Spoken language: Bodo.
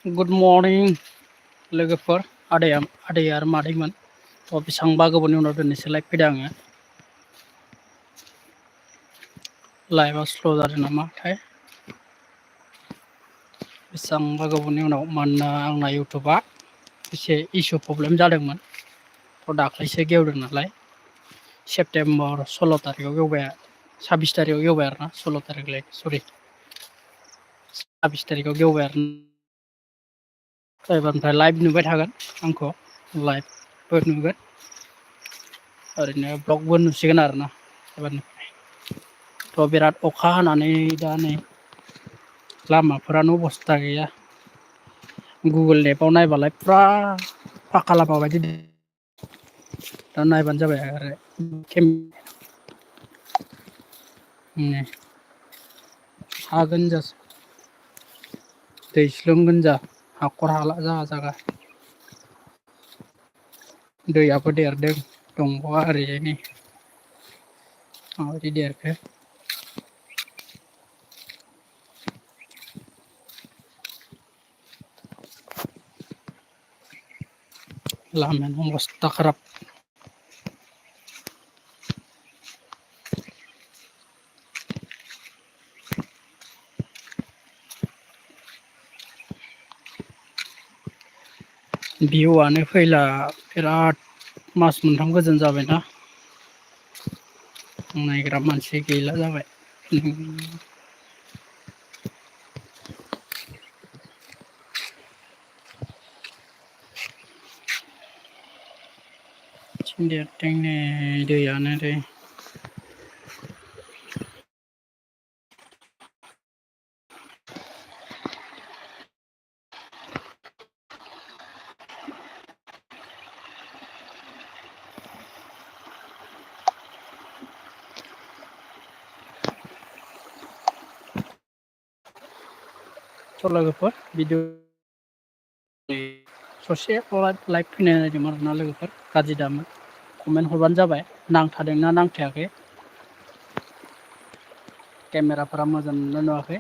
Good morning लोगोफोर आदै आरो मादैमोन बेसेबांबा गोबावनि उनाव दिनैसो लाइभ फैदों आङो लाइभआ स्ल' जादों नामाथाय बेसेबांबा गोबावनि उनाव मानोना आंना इउटुबआ एसे इसु प्रब्लेम जादोंमोन थ' दाख्लैसो गेवदों नालाय सेप्तेम्बर 16 तारिखआव गेवबाय 26 तारिखआव गेवबाय आरोना 16 तारिखलाय सरि 26 तारिखआव गेवबाय आरो एबारनिफ्राय लाइभ नुबाय थागोन आंखौ लाइभबो नुगोन ओरैनो ब्लगबो नुसिगोन आरोना एबारनिफ्राय थ' बिराद अखा हानानै दा नै लामाफोरानो अबस्था गैया गुगोल मेपआव नायबालाय फुरा फाका लामा बायदि दा नायबानो जाबाय आरो हागोन जासो दैस्लोम गोनजा हाखर हाला जागा दैयाबो देरदों दंग'आ ओरैजायनि माबायदि देरखो लामायानो अबस्था खाराब भिउआनो फैला बिराद मास मोनथाम गोजोन जाबायना नायग्रा मानसि गैला जाबाय देरदों नै दैयानो दै थ' लोगोफोर भिडिअ ससे लाइभ फैनाय नायदोंमोन आरोना लोगोफोर गाज्रि दामोन कमेन्ट हरबानो जाबाय नांथादोंना नांथायाखै केमेराफोरा मोजां नुवाखै